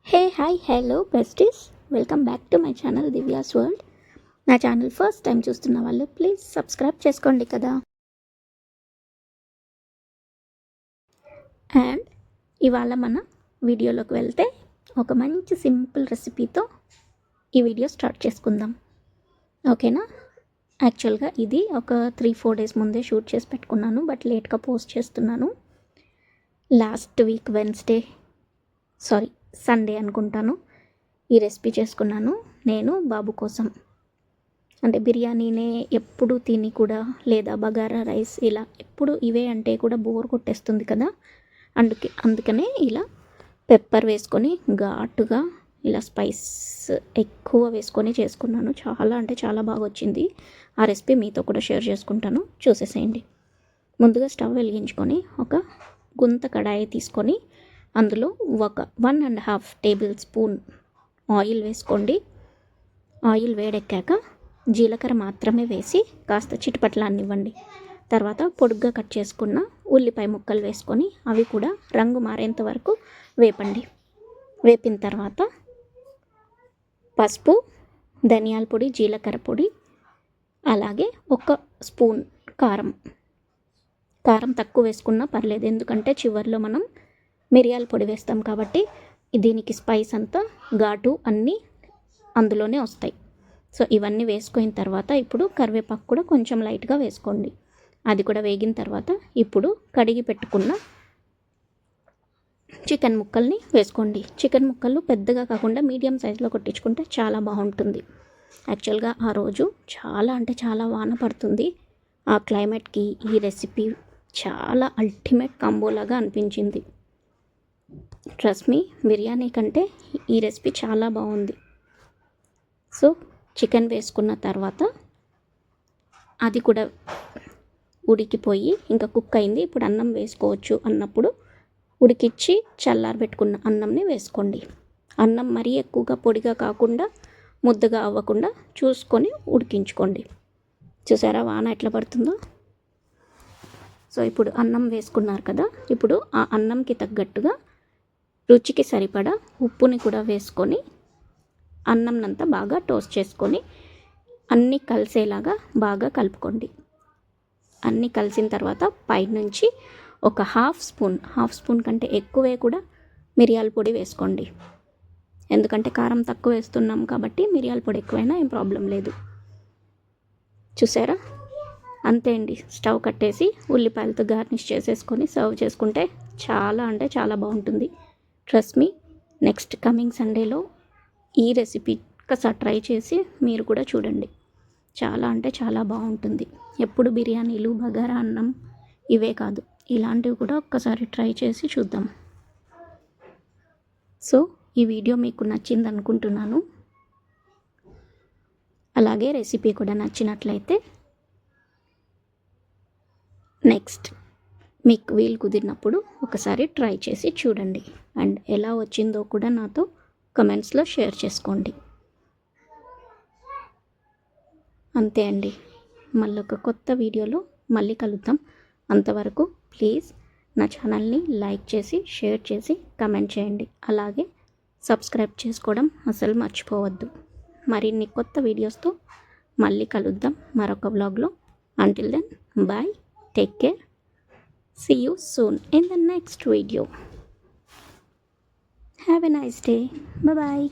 Hey hi hello besties, welcome back to my channel Divya's world. నా channel first time చూస్తున్న వాళ్ళు please subscribe చేసుకోండి కదా. అండ్ ఇవాళ మన వీడియోలోకి వెళ్తే ఒక మంచి సింపుల్ రెసిపీతో ఈ వీడియో స్టార్ట్ చేసుకుందాం, ఓకేనా. యాక్చువల్గా ఇది ఒక 3-4 డేస్ ముందే షూట్ చేసి పెట్టుకున్నాను, బట్ లేట్గా పోస్ట్ చేస్తున్నాను. లాస్ట్ వీక్ సండే అనుకుంటాను ఈ రెసిపీ చేసుకున్నాను నేను బాబు కోసం. అంటే బిర్యానీనే ఎప్పుడు తిని కూడా, లేదా బగారా రైస్ ఇలా ఎప్పుడు ఇవే అంటే కూడా బోర్ కొట్టేస్తుంది కదా. అందుకనే ఇలా పెప్పర్ వేసుకొని ఘాటుగా ఇలా స్పైస్ ఎక్కువ వేసుకొని చేసుకున్నాను. చాలా అంటే చాలా బాగా వచ్చింది. ఆ రెసిపీ మీతో కూడా షేర్ చేసుకుంటాను, చూసేసేయండి. ముందుగా స్టవ్ వెలిగించుకొని ఒక గుంత కడాయి తీసుకొని అందులో ఒక 1.5 టేబుల్ స్పూన్ ఆయిల్ వేసుకోండి. ఆయిల్ వేడెక్కాక జీలకర్ర మాత్రమే వేసి కాస్త చిటపట్లాన్నివ్వండి. తర్వాత పొడుగ్గా కట్ చేసుకున్న ఉల్లిపాయ ముక్కలు వేసుకొని అవి కూడా రంగు మారేంత వరకు వేపండి. వేపిన తర్వాత పసుపు, ధనియాల పొడి, జీలకర్ర పొడి, అలాగే 1 స్పూన్ కారం తక్కువ వేసుకున్నా పర్లేదు, ఎందుకంటే చివరిలో మనం మిరియాల పొడి వేస్తాం కాబట్టి దీనికి స్పైస్ అంతా ఘాటు అన్నీ అందులోనే వస్తాయి. సో ఇవన్నీ వేసుకున్న తర్వాత ఇప్పుడు కరివేపాకు కూడా కొంచెం లైట్గా వేసుకోండి. అది కూడా వేగిన తర్వాత ఇప్పుడు కడిగి పెట్టుకున్న చికెన్ ముక్కల్ని వేసుకోండి. చికెన్ ముక్కలు పెద్దగా కాకుండా మీడియం సైజులో కొట్టించుకుంటే చాలా బాగుంటుంది. యాక్చువల్గా ఆ రోజు చాలా అంటే చాలా వాన పడుతుంది. ఆ క్లైమేట్కి ఈ రెసిపీ చాలా అల్టిమేట్ కాంబోలాగా అనిపించింది. ట్రస్ట్ మీ, బిర్యానీ కంటే ఈ రెసిపీ చాలా బాగుంది. సో చికెన్ వేసుకున్న తర్వాత అది కూడా ఉడికిపోయి ఇంకా కుక్ అయింది. ఇప్పుడు అన్నం వేసుకోవచ్చు అన్నప్పుడు ఉడికిచ్చి చల్లారబెట్టుకున్న అన్నంని వేసుకోండి. అన్నం మరీ ఎక్కువగా పొడిగా కాకుండా ముద్దగా అవ్వకుండా చూసుకొని ఉడికించుకోండి. చూసారా వాన ఎట్లా పడుతుందో. సో ఇప్పుడు అన్నం వేసుకున్నారు కదా, ఇప్పుడు ఆ అన్నంకి తగ్గట్టుగా రుచికి సరిపడా ఉప్పుని కూడా వేసుకొని అన్నంనంతా బాగా టోస్ట్ చేసుకొని అన్నీ కలిసేలాగా బాగా కలుపుకోండి. అన్నీ కలిసిన తర్వాత పైనుంచి ఒక హాఫ్ స్పూన్ కంటే ఎక్కువే కూడా మిరియాల పొడి వేసుకోండి. ఎందుకంటే కారం తక్కువ వేస్తున్నాం కాబట్టి మిరియాల పొడి ఎక్కువైనా ఏం ప్రాబ్లం లేదు. చూసారా, అంతే అండి. స్టవ్ కట్టేసి ఉల్లిపాయలతో గార్నిష్ చేసేసుకొని సర్వ్ చేసుకుంటే చాలా అంటే చాలా బాగుంటుంది. ట్రస్ట్ మీ, నెక్స్ట్ కమింగ్ సండేలో ఈ రెసిపీ ఒక్కసారి ట్రై చేసి మీరు కూడా చూడండి. చాలా అంటే చాలా బాగుంటుంది. ఎప్పుడు బిర్యానీలు, బగారా అన్నం ఇవే కాదు, ఇలాంటివి కూడా ఒక్కసారి ట్రై చేసి చూద్దాం. సో ఈ వీడియో మీకు నచ్చింది అనుకుంటున్నాను. అలాగే రెసిపీ కూడా నచ్చినట్లయితే నెక్స్ట్ మీకు వీలు కుదిరినప్పుడు ఒకసారి ట్రై చేసి చూడండి. అండ్ ఎలా వచ్చిందో కూడా నాతో కమెంట్స్లో షేర్ చేసుకోండి. అంతే అండి, మళ్ళీ ఒక కొత్త వీడియోలో మళ్ళీ కలుద్దాం. అంతవరకు ప్లీజ్ నా ఛానల్ని లైక్ చేసి, షేర్ చేసి, కమెంట్ చేయండి. అలాగే సబ్స్క్రైబ్ చేసుకోవడం అసలు మర్చిపోవద్దు. మరిన్ని కొత్త వీడియోస్తో మళ్ళీ కలుద్దాం మరొక వ్లాగ్లో. Until then bye, take care. See you soon in the next video. Have a nice day. Bye bye.